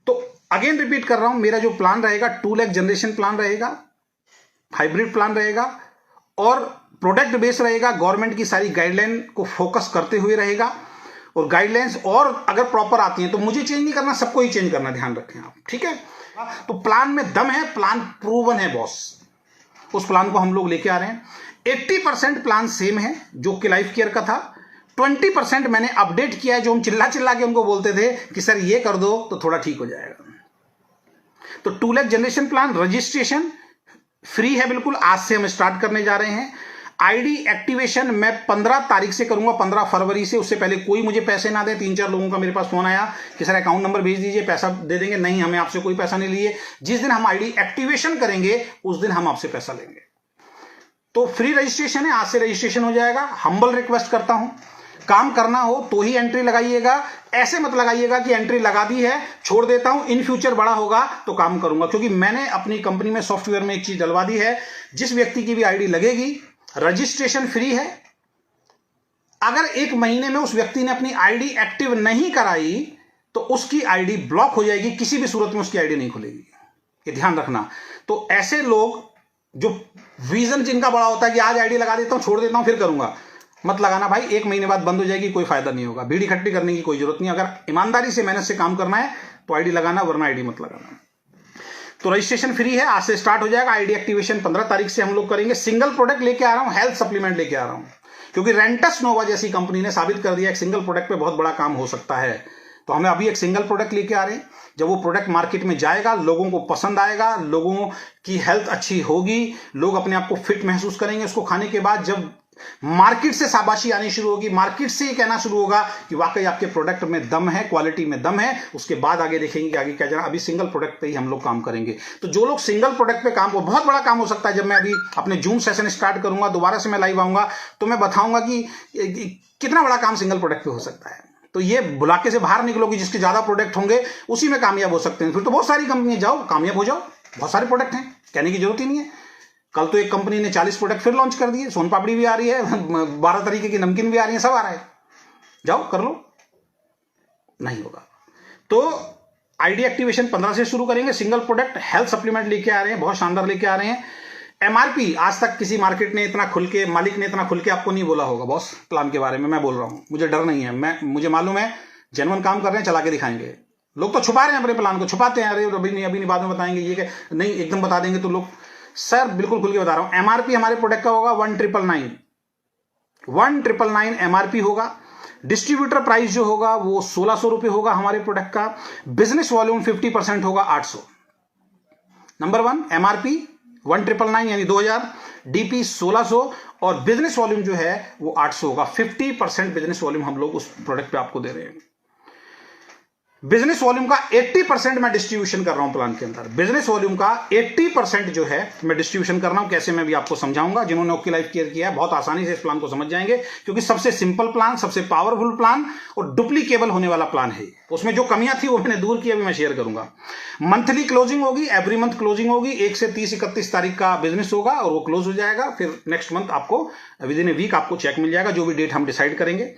तो again repeat कर रहा हूं, मेरा जो प्लान रहेगा 2 लाख जनरेशन प्लान रहेगा, हाइब्रिड प्लान रहेगा और प्रोडक्ट बेस रहेगा, गवर्नमेंट की सारी गाइडलाइन को फोकस करते हुए रहेगा। और गाइडलाइंस और अगर प्रॉपर आती हैं तो मुझे चेंज नहीं करना, सबको ही चेंज करना, ध्यान रखें आप, ठीक है। तो प्लान में दम है, प्लान प्रूवन है बॉस, उस प्लान को हम लोग लेके आ रहे हैं। 80% प्लान सेम है जो कि लाइफ केयर का था, 20% मैंने अपडेट किया है, जो हम चिल्ला चिल्ला के उनको बोलते थे कि सर ये कर दो तो थोड़ा ठीक हो जाएगा। तो 2 lakh generation plan registration free है बिल्कुल, आज से हम स्टार्ट करने जा रहे हैं। आईडी एक्टिवेशन मैं 15 तारीख से करूंगा, 15 फरवरी से, उससे पहले कोई मुझे पैसे ना दे। 3-4 लोगों का मेरे पास फोन आया कि सर अकाउंट नंबर भेज दीजिए, पैसा दे देंगे। नहीं, हमें आपसे कोई पैसा नहीं लिए, जिस दिन हम आईडी एक्टिवेशन करेंगे उस दिन हम आपसे पैसा लेंगे। तो फ्री रजिस्ट्रेशन है, आज से रजिस्ट्रेशन हो जाएगा। हम्बल रिक्वेस्ट करता हूं, काम करना हो तो ही एंट्री लगाइएगा, ऐसे मत लगाइएगा कि एंट्री लगा दी है छोड़ देता हूं, इन फ्यूचर बड़ा होगा तो काम करूंगा। क्योंकि मैंने अपनी कंपनी में सॉफ्टवेयर में एक चीज डलवा दी है, जिस व्यक्ति की भी आईडी लगेगी रजिस्ट्रेशन फ्री है। अगर 1 महीने में उस व्यक्ति ने अपनी आईडी एक्टिव नहीं कराई तो उसकी आईडी ब्लॉक हो जाएगी, किसी भी सूरत में उसकी आईडी नहीं खुलेगी, ये ध्यान रखना। तो ऐसे लोग जो विजन जिनका बड़ा होता है कि आज आईडी लगा देता हूं छोड़ देता हूं फिर करूंगा, मत लगाना भाई, 1 महीने बाद बंद हो जाएगी, कोई फायदा नहीं होगा। भीड़ इकट्ठी करने की कोई जरूरत नहीं, अगर ईमानदारी से मेहनत से काम करना है तो आईडी लगाना, वरना आईडी मत लगाना। तो रजिस्ट्रेशन फ्री है, आज से स्टार्ट हो जाएगा। आईडी एक्टिवेशन 15 तारीख से हम लोग करेंगे। सिंगल प्रोडक्ट लेके आ रहा हूं, हेल्थ सप्लीमेंट लेके आ रहा हूं, क्योंकि रेंटस नोवा जैसी कंपनी ने साबित कर दिया एक सिंगल प्रोडक्ट पे बहुत बड़ा काम हो सकता है। तो हमें अभी एक सिंगल प्रोडक्ट लेके आ रहे हैं। जब वो प्रोडक्ट मार्केट में जाएगा, लोगों को पसंद आएगा, लोगों की हेल्थ अच्छी होगी, लोग अपने आप को फिट महसूस करेंगे उसको खाने के बाद। जब मार्केट से शाबाशी आनी शुरू होगी, मार्केट से ये कहना शुरू होगा कि वाकई आपके प्रोडक्ट में दम है, क्वालिटी में दम है, उसके बाद आगे देखेंगे कि आगे क्या जाना। अभी सिंगल प्रोडक्ट पे ही हम लोग काम करेंगे। तो जो लोग सिंगल प्रोडक्ट पे काम, वो बहुत बड़ा काम हो सकता है। जब मैं अभी अपने जून सेशन स्टार्ट करूंगा, दोबारा से मैं लाइव आऊंगा तो मैं बताऊंगा कि कितना बड़ा काम सिंगल प्रोडक्ट पे हो सकता है। तो ये बुलाके से बाहर निकलोगी, जिसके ज्यादा प्रोडक्ट होंगे उसी में कामयाब हो सकते हैं। फिर तो बहुत सारी कंपनी जाओ, कामयाब हो जाओ, बहुत सारे प्रोडक्ट हैं, कहने की जरूरत ही नहीं है। कल तो एक कंपनी ने 40 प्रोडक्ट फिर लॉन्च कर दिए, सोन पापड़ी भी आ रही है, 12 तरीके की नमकीन भी आ रही है, सब आ रहा है, जाओ कर लो, नहीं होगा। तो आईडी एक्टिवेशन 15 से शुरू करेंगे। सिंगल प्रोडक्ट हेल्थ सप्लीमेंट लेके आ रहे हैं, बहुत शानदार लेके आ रहे हैं। एमआरपी आज तक किसी मार्केट ने इतना खुल के, मालिक ने इतना खुल के आपको नहीं बोला होगा बॉस प्लान के बारे में। मैं बोल रहा हूं, मुझे डर नहीं है, मुझे मालूम है जेन्युइन काम कर रहे हैं, चला के दिखाएंगे। लोग तो छुपा रहे हैं अपने प्लान को, छुपाते हैं, अरे अभी नहीं बाद में बताएंगे, ये नहीं एकदम बता देंगे तो लोग। सर बिल्कुल खुल के बता रहा हूं, एमआरपी हमारे प्रोडक्ट का होगा 1999 एमआरपी होगा। डिस्ट्रीब्यूटर प्राइस जो होगा वो 1600 रुपए होगा हमारे प्रोडक्ट का। बिजनेस वॉल्यूम 50% होगा 800। नंबर 1 एमआरपी 1999 यानी 2000, डीपी 1600 और बिजनेस वॉल्यूम जो है वो 800 होगा। 50% बिजनेस वॉल्यूम हम लोग उस प्रोडक्ट पे आपको दे रहे हैं। बिजनेस वॉल्यूम का 80% मैं डिस्ट्रीब्यूशन कर रहा हूं प्लान के अंदर। बिजनेस वॉल्यूम का 80% जो है मैं डिस्ट्रीब्यूशन कर रहा हूं। कैसे मैं भी आपको समझाऊंगा। जिन्होंने ओके लाइफ केयर किया है बहुत आसानी से इस प्लान को समझ जाएंगे, क्योंकि सबसे सिंपल प्लान, सबसे पावरफुल प्लान और डुप्लीकेबल होने वाला प्लान है। उसमें जो कमियां थी वो मैंने दूर की, अभी मैं शेयर करूंगा। मंथली क्लोजिंग होगी, एवरी मंथ क्लोजिंग होगी। 1 से 30-31 तारीख का बिजनेस होगा और वो क्लोज हो जाएगा। फिर नेक्स्ट मंथ आपको विद इन ए वीक आपको चेक मिल जाएगा, जो भी डेट हम डिसाइड करेंगे।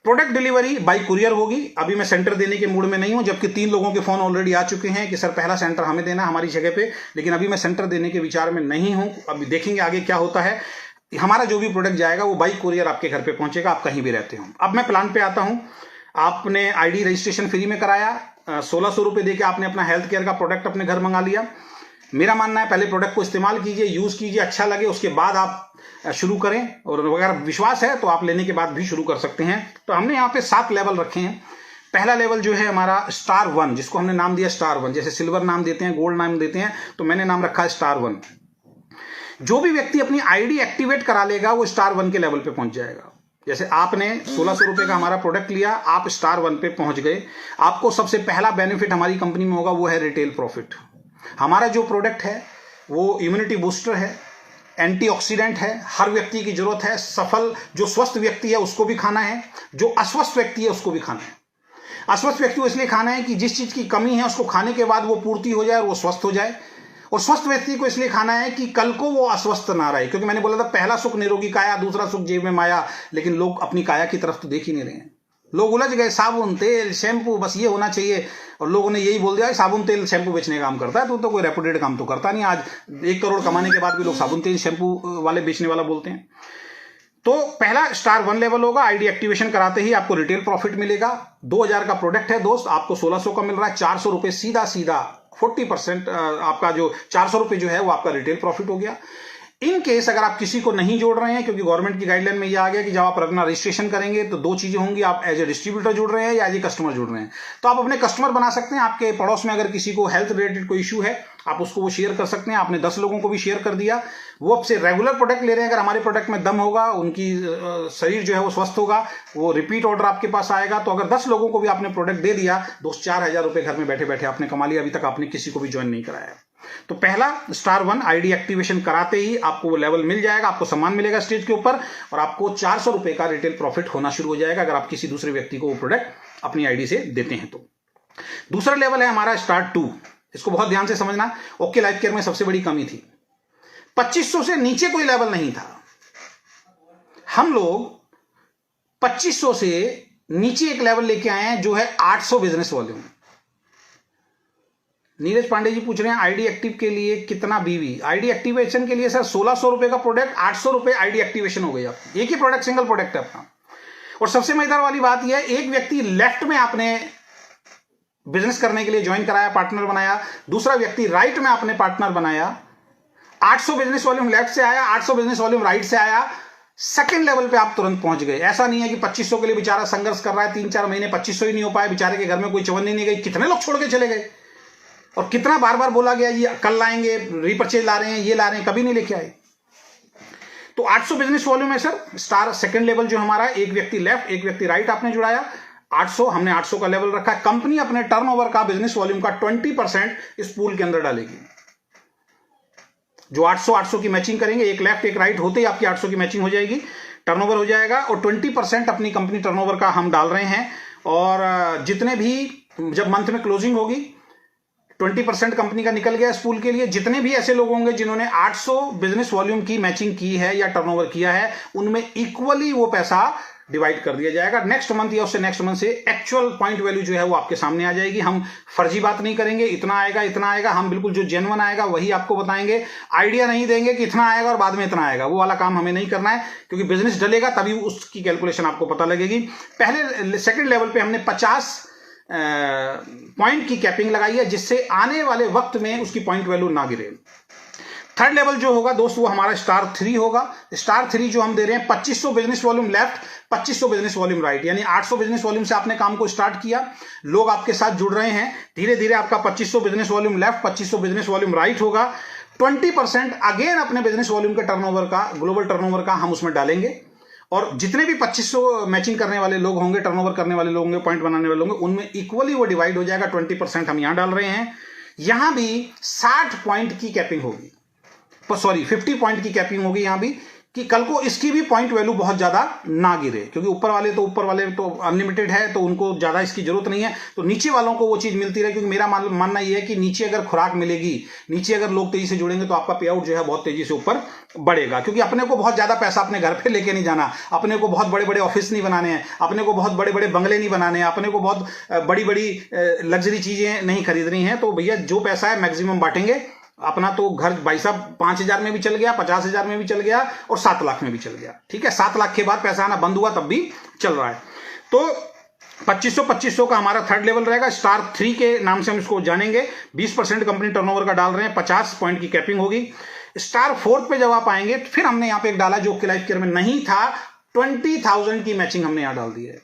प्रोडक्ट डिलीवरी बाय कुरियर होगी। अभी मैं सेंटर देने के मूड में नहीं हूं, जबकि 3 लोगों के फोन ऑलरेडी आ चुके हैं कि सर पहला सेंटर हमें देना हमारी जगह पे, लेकिन अभी मैं सेंटर देने के विचार में नहीं हूं। अभी देखेंगे आगे क्या होता है। हमारा जो भी प्रोडक्ट जाएगा वो बाय कुरियर आपके घर पे पहुंचेगा, आप कहीं भी रहते हो। अब मैं प्लान पे आता हूं। आपने आईडी रजिस्ट्रेशन फ्री में कराया, 1600 रुपए देके आपने अपना हेल्थ केयर का प्रोडक्ट अपने घर मंगा लिया। मेरा मानना है पहले प्रोडक्ट को इस्तेमाल कीजिए, यूज कीजिए, अच्छा लगे उसके बाद आप शुरू करें, और अगर विश्वास है तो आप लेने के बाद भी शुरू कर सकते हैं। तो हमने यहाँ पे 7 लेवल रखे हैं। पहला लेवल जो है हमारा स्टार 1, जिसको हमने नाम दिया स्टार 1। जैसे सिल्वर नाम देते हैं, गोल्ड नाम देते हैं, तो मैंने नाम रखा है स्टार 1। जो भी व्यक्ति अपनी आईडी एक्टिवेट करा लेगा वो स्टार 1 के लेवल पे पहुंच जाएगा। जैसे आपने 1600 रुपए का हमारा प्रोडक्ट लिया, आप स्टार 1 पे पहुंच गए, आपको सबसे पहला बेनिफिट हमारी कंपनी में होगा वो है रिटेल प्रॉफिट। हमारा जो प्रोडक्ट है वो इम्यूनिटी बूस्टर है, एंटीऑक्सीडेंट है, हर व्यक्ति की जरूरत है। सफल जो स्वस्थ व्यक्ति है उसको भी खाना है, जो अस्वस्थ व्यक्ति है उसको भी खाना है। अस्वस्थ व्यक्ति को इसलिए खाना है कि जिस चीज की कमी है उसको खाने के बाद वो पूर्ति हो जाए और वो स्वस्थ हो जाए, और स्वस्थ व्यक्ति को इसलिए खाना है कि कल को वो अस्वस्थ ना रहे। क्योंकि मैंने बोला था पहला सुख निरोगी काया, दूसरा सुख जेब में माया, लेकिन लोग अपनी काया की तरफ तो देख ही नहीं रहे हैं। लोग उलझ गए, साबुन तेल शैम्पू बस ये होना चाहिए, और लोगों ने यही बोल दिया साबुन तेल शैम्पू बेचने का काम करता है, तो कोई रेपुटेड काम तो करता नहीं। आज 1 करोड़ कमाने के बाद भी लोग साबुन तेल शैम्पू वाले बेचने वाला बोलते हैं। तो पहला स्टार 1 लेवल होगा, आईडी एक्टिवेशन कराते ही आपको रिटेल प्रॉफिट मिलेगा। 2000 का प्रोडक्ट है दोस्त, आपको 1600 का मिल रहा है, 400 रुपए सीधा 40% आपका जो 400 रुपए जो है वो आपका रिटेल प्रॉफिट हो गया। इन केस अगर आप किसी को नहीं जोड़ रहे हैं, क्योंकि गवर्नमेंट की गाइडलाइन में यह आ गया कि जब आप अपना रजिस्ट्रेशन करेंगे तो 2 चीजें होंगी, आप एज ए डिस्ट्रीब्यूटर जुड़ रहे हैं या एज ए कस्टमर जुड़ रहे हैं। तो आप अपने कस्टमर बना सकते हैं। आपके पड़ोस में अगर किसी को हेल्थ रिलेटेड कोई इशू है, आप उसको वो शेयर कर सकते हैं। आपने 10 लोगों को भी शेयर कर दिया, वो आपसे रेगुलर प्रोडक्ट ले रहे हैं। अगर हमारे प्रोडक्ट में दम होगा, उनकी शरीर जो है वो स्वस्थ होगा, वो रिपीट ऑर्डर आपके पास आएगा। तो अगर 10 लोगों को भी आपने प्रोडक्ट दे दिया, दोस्त 4000 रुपए घर में बैठे बैठे आपने कमा लिया। अभी तक आपने किसी को भी ज्वाइन नहीं कराया। तो पहला स्टार 1 आईडी एक्टिवेशन कराते ही आपको वो लेवल मिल जाएगा, आपको सम्मान मिलेगा स्टेज के ऊपर, और आपको 400 रुपए का रिटेल प्रॉफिट होना शुरू हो जाएगा अगर आप किसी दूसरे व्यक्ति को वो प्रोडक्ट अपनी आईडी से देते हैं तो। दूसरा लेवल है हमारा स्टार 2। इसको बहुत ध्यान से समझना। ओके लाइफ केयर में सबसे बड़ी कमी थी 2500 से नीचे कोई लेवल नहीं था। हम लोग 2500 से नीचे एक लेवल लेके आए हैं जो है 800 बिजनेस वॉल्यूम। नीरज पांडे जी पूछ रहे हैं आईडी एक्टिव के लिए कितना बीवी। आईडी एक्टिवेशन के लिए सर 1600 रुपए का प्रोडक्ट, 800 रुपए आईडी एक्टिवेशन हो गई आपकी। एक ही प्रोडक्ट, सिंगल प्रोडक्ट है अपना। और सबसे मजेदार वाली बात यह है, एक व्यक्ति लेफ्ट में आपने बिजनेस करने के लिए ज्वाइन कराया, पार्टनर बनाया, दूसरा व्यक्ति राइट में आपने पार्टनर बनाया। 800 बिजनेस वॉल्यूम लेफ्ट से आया, 800 बिजनेस वॉल्यूम राइट से आया, सेकंड लेवल पे आप तुरंत पहुंच गए। ऐसा नहीं है कि 2500 के लिए बेचारा संघर्ष कर रहा है, 3-4 महीने 2500 ही नहीं हो पाए, बेचारे के घर में कोई चवन्नी नहीं गई। कितने लोग छोड़ के चले गए, और कितना बार बार बोला गया ये कल लाएंगे, रीपर्चेज ला रहे हैं, ये ला रहे हैं, कभी नहीं लेके आए। तो 800 बिजनेस वॉल्यूम है सर स्टार सेकंड लेवल जो हमारा, एक व्यक्ति लेफ्ट एक व्यक्ति राइट आपने जुड़ाया, 800 हमने 800 का लेवल रखा। कंपनी अपने टर्नओवर का, बिजनेस वॉल्यूम का 20% इस पूल के अंदर डालेगी। जो 800 की मैचिंग करेंगे, एक लेफ्ट एक राइट होते ही आपकी 800 की मैचिंग हो जाएगी, टर्नओवर हो जाएगा। और 20% अपनी कंपनी टर्नओवर का हम डाल रहे हैं। और जितने भी, जब मंथ में क्लोजिंग होगी 20% कंपनी का निकल गया इस पूल के लिए। जितने भी ऐसे लोग होंगे जिन्होंने 800 बिजनेस वॉल्यूम की मैचिंग की है या टर्नओवर किया है, उनमें इक्वली वो पैसा डिवाइड कर दिया जाएगा। नेक्स्ट मंथ या उससे नेक्स्ट मंथ से एक्चुअल पॉइंट वैल्यू जो है वो आपके सामने आ जाएगी। हम फर्जी बात नहीं करेंगे, इतना आएगा इतना आएगा, हम बिल्कुल जो जेन्युइन आएगा वही आपको बताएंगे। आइडिया नहीं देंगे कि इतना आएगा और बाद में इतना आएगा, वो वाला काम हमें नहीं करना है, क्योंकि बिजनेस डलेगा तभी उसकी कैलकुलेशन आपको पता लगेगी। पहले सेकंड लेवल पे हमने 50 पॉइंट की कैपिंग लगाई है, जिससे आने वाले वक्त में उसकी पॉइंट वैल्यू ना गिरे। थर्ड लेवल जो होगा दोस्त वो हमारा स्टार 3 होगा। स्टार 3 जो हम दे रहे हैं 2500 business volume left, 2500 business volume right, यानी 800 बिजनेस वॉल्यूम से आपने काम को स्टार्ट किया, लोग आपके साथ जुड़ रहे हैं, धीरे धीरे आपका 2500 business volume left 2500 business volume right होगा। 20% अगेन अपने बिजनेस वॉल्यूम के टर्नओवर का, ग्लोबल टर्नओवर का हम उसमें डालेंगे। और जितने भी 2500 मैचिंग करने वाले लोग होंगे, टर्नओवर करने वाले लोग होंगे, पॉइंट बनाने वाले होंगे, उनमें इक्वली वो डिवाइड हो जाएगा। 20% हम यहां डाल रहे हैं। यहां भी 60 पॉइंट की कैपिंग होगी, सॉरी 50 पॉइंट की कैपिंग होगी यहां भी, कि कल को इसकी भी पॉइंट वैल्यू बहुत ज्यादा ना गिरे, क्योंकि ऊपर वाले तो अनलिमिटेड है, तो उनको ज्यादा इसकी जरूरत नहीं है। तो नीचे वालों को वो चीज मिलती रहे, क्योंकि मेरा मानना यह है कि नीचे अगर खुराक मिलेगी, नीचे अगर लोग तेजी से जुड़ेंगे तो आपका पे आउट जो है बहुत तेजी से ऊपर बढ़ेगा। क्योंकि अपने को बहुत ज्यादा पैसा अपने घर पे लेके नहीं जाना, अपने को बहुत बड़े बड़े ऑफिस नहीं बनाने हैं, अपने को बहुत बड़े बड़े बंगले नहीं बनाने हैं, अपने को बहुत बड़ी बड़ी लग्जरी चीजें नहीं खरीदनी है। तो भैया जो पैसा है मैक्सिमम बांटेंगे। अपना तो घर भाई साहब 5000 में भी चल गया, 50000 में भी चल गया, और 7 लाख में भी चल गया। ठीक है, 7 लाख के बाद पैसा आना बंद हुआ तब भी चल रहा है। तो 2500 का हमारा थर्ड लेवल रहेगा। स्टार 3 के नाम से हम इसको जानेंगे। 20% कंपनी टर्नओवर का डाल रहे हैं, 50 पॉइंट की कैपिंग होगी। स्टार 4 पे जब आप आएंगे तो फिर हमने यहां पे एक डाला जो कि लाइफ केयर में नहीं था, 20,000 की मैचिंग हमने यहां डाल दी है।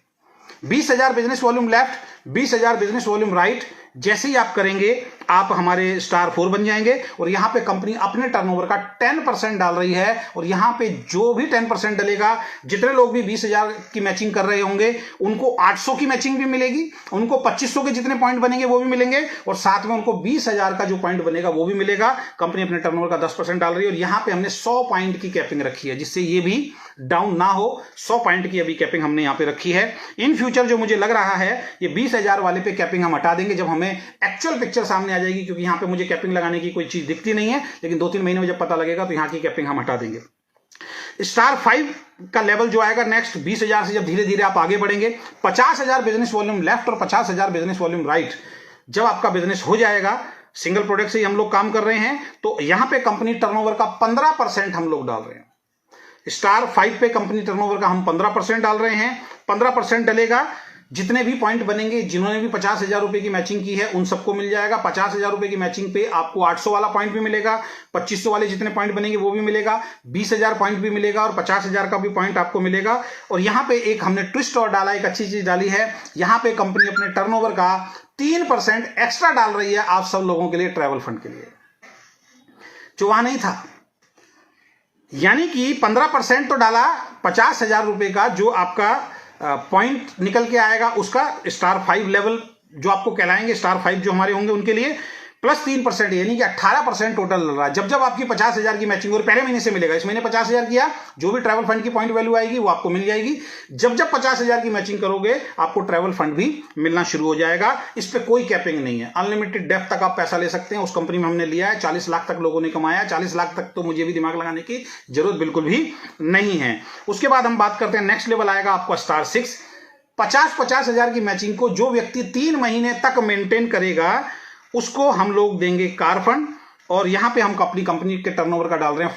20,000 business volume left, 20,000 business volume right. जैसे ही आप करेंगे आप हमारे स्टार 4 बन जाएंगे। और यहां पे कंपनी अपने टर्नओवर का 10% डाल रही है, और यहां पे जो भी 10% डलेगा, जितने लोग भी 20,000 की मैचिंग कर रहे होंगे उनको 800 की मैचिंग भी मिलेगी, उनको 2500 के जितने पॉइंट बनेंगे वो भी मिलेंगे, और साथ में उनको 20,000 का जो पॉइंट बनेगा वो भी मिलेगा। कंपनी अपने टर्नओवर का 10% डाल रही है, और यहां पे हमने 100 पॉइंट की कैपिंग रखी है, जिससे ये भी डाउन ना हो। 100 पॉइंट की अभी कैपिंग हमने यहां पे रखी है। इन फ्यूचर जो मुझे लग रहा है ये 20,000 वाले पे कैपिंग हम हटा देंगे जब हमें एक्चुअल पिक्चर सामने आ जाएगी, क्योंकि यहां पे मुझे कैपिंग लगाने की कोई चीज दिखती नहीं है, लेकिन 2-3 महीने में जब पता लगेगा तो यहां की कैपिंग हम हटा देंगे। स्टार 5 का लेवल जो आएगा नेक्स्ट 20,000 से जब धीरे धीरे आप आगे बढ़ेंगे, 50,000 बिजनेस वॉल्यूम लेफ्ट और 50,000 बिजनेस वॉल्यूम राइट जब आपका बिजनेस हो जाएगा, सिंगल प्रोडक्ट से ही हम लोग काम कर रहे हैं, तो यहां पे कंपनी टर्नओवर का 15% हम लोग डाल रहे हैं। स्टार 5 पे कंपनी टर्नओवर का हम 15% डाल रहे हैं। 15% डलेगा, जितने भी पॉइंट बनेंगे, जिन्होंने भी 50,000 रुपए की मैचिंग की है उन सबको मिल जाएगा। 50,000 रुपए की मैचिंग पे आपको 800 वाला पॉइंट भी मिलेगा, 2500 वाले जितने पॉइंट बनेंगे वो भी मिलेगा, 20,000 पॉइंट भी मिलेगा और 50,000 का भी पॉइंट आपको मिलेगा। और यहां पे एक हमने ट्विस्ट और डाला, एक अच्छी चीज डाली है, यहां पे कंपनी अपने टर्नओवर का 3% एक्स्ट्रा डाल रही है आप सब लोगों के लिए, ट्रैवल फंड के लिए, जो वहां नहीं था। यानी कि 15% तो डाला 50,000 रुपए का, जो आपका पॉइंट निकल के आएगा उसका स्टार 5 लेवल जो आपको कहलाएंगे, स्टार 5 जो हमारे होंगे उनके लिए, प्लस 3% यानी कि 18% टोटल लग रहा है। जब जब आपकी 50,000 की मैचिंग और पहले महीने से मिलेगा, इस महीने 50,000 किया, जो भी ट्रैवल फंड की पॉइंट वैल्यू आएगी वो आपको मिल जाएगी। जब जब 50,000 की मैचिंग करोगे आपको ट्रैवल फंड भी मिलना शुरू हो जाएगा। इस पे कोई कैपिंग नहीं है, अनलिमिटेड डेप्थ तक आप पैसा ले सकते हैं। उस कंपनी में हमने लिया है, 40 लाख तक लोगों ने कमाया, 40 लाख तक तो मुझे भी दिमाग लगाने की जरूरत बिल्कुल भी नहीं है। उसके बाद हम बात करते हैं, नेक्स्ट लेवल आएगा आपका स्टार 6। 50,000 की मैचिंग को जो व्यक्ति 3 महीने तक मेंटेन करेगा उसको हम लोग देंगे कार फंड। और यहां पे हम अपनी कंपनी के टर्नओवर का डाल रहे हैं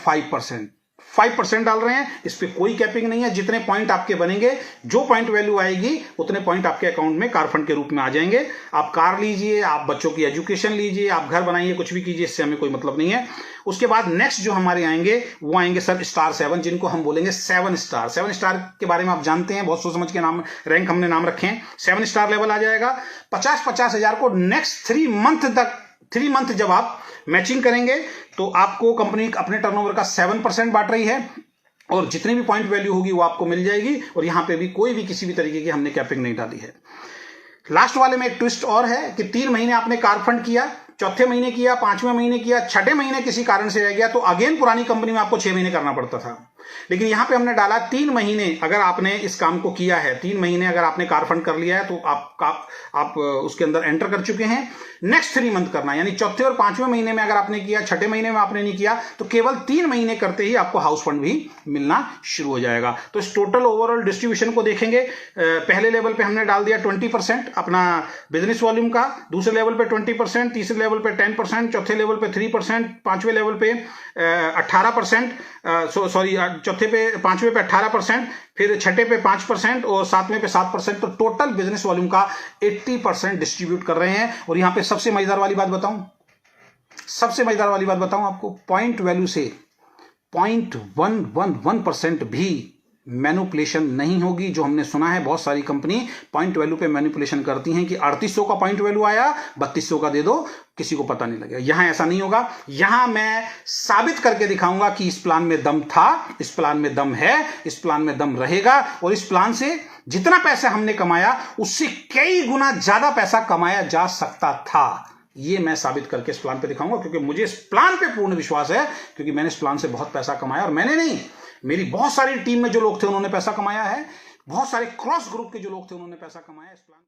5% डाल रहे हैं। इस पे कोई कैपिंग नहीं है, जितने पॉइंट आपके बनेंगे, जो पॉइंट वैल्यू आएगी उतने पॉइंट आपके अकाउंट में कार फंड के रूप में आ जाएंगे। आप कार लीजिए, आप बच्चों की एजुकेशन लीजिए, आप घर बनाइए, कुछ भी कीजिए, इससे हमें कोई मतलब नहीं है। उसके बाद नेक्स्ट जो हमारे आएंगे वो आएंगे सर स्टार 7, जिनको हम बोलेंगे 7 स्टार। 7 स्टार के बारे में आप जानते हैं, बहुत सोच समझ के नाम रैंक हमने नाम रखे हैं। 7 स्टार लेवल आ जाएगा। 50,000 को नेक्स्ट 3 मंथ जब आप मैचिंग करेंगे तो आपको कंपनी अपने टर्नओवर का 7% बांट रही है और जितनी भी पॉइंट वैल्यू होगी वो आपको मिल जाएगी। और यहां पे भी कोई भी किसी भी तरीके की हमने कैपिंग नहीं डाली है। लास्ट वाले में एक ट्विस्ट और है कि 3 महीने आपने कार फंड किया, चौथे महीने किया, 5वें महीने किया, 6ठे महीने किसी कारण से रह गया तो अगेन पुरानी कंपनी में आपको 6 महीने करना पड़ता था। लेकिन यहां पे हमने डाला 3 महीने अगर आपने इस काम को किया है, 3 महीने अगर आपने कार फंड कर लिया है तो आप उसके अंदर एंटर कर चुके हैं। नेक्स्ट 3 मंथ करना, यानी चौथे और 5वें महीने में अगर आपने किया, 6ठे महीने में आपने नहीं किया, तो केवल 3 महीने करते ही आपको हाउस फंड भी मिलना शुरू हो जाएगा। तो इस टोटल ओवरऑल डिस्ट्रीब्यूशन को देखेंगे, पहले लेवल पे हमने डाल दिया 20% अपना बिजनेस वॉल्यूम का, दूसरे लेवल पे 20%, तीसरे लेवल पे 10%, चौथे लेवल पे 3%, पांचवें लेवल पे 18%, चौथे पे 5वें पे 18%, फिर छठे पे 5% और 7वें पे 7%। तो टोटल बिजनेस वॉल्यूम का 80% डिस्ट्रीब्यूट कर रहे हैं। और यहां पे सबसे मजेदार वाली बात बताऊं आपको, पॉइंट वैल्यू से 0.111% भी मैनिपुलेशन नहीं होगी। जो हमने सुना है बहुत सारी कंपनी पॉइंट वैल्यू पे मैनिपुलेशन करती हैं कि 3800 का पॉइंट वैल्यू आया, 3200 का दे दो, किसी को पता नहीं लगेगा। यहां ऐसा नहीं होगा। यहां मैं साबित करके दिखाऊंगा कि इस प्लान में दम था, इस प्लान में दम है, इस प्लान में दम रहेगा। और इस प्लान से जितना पैसा हमने कमाया उससे कई गुना ज्यादा पैसा कमाया जा सकता था। ये मैं साबित करके इस प्लान पे दिखाऊंगा, क्योंकि मुझे इस प्लान पे पूर्ण विश्वास है, क्योंकि मैंने इस प्लान से बहुत पैसा कमाया। और मैंने नहीं, मेरी बहुत सारी टीम में जो लोग थे उन्होंने पैसा कमाया है, बहुत सारे क्रॉस ग्रुप के जो लोग थे उन्होंने पैसा कमाया इस प्लान।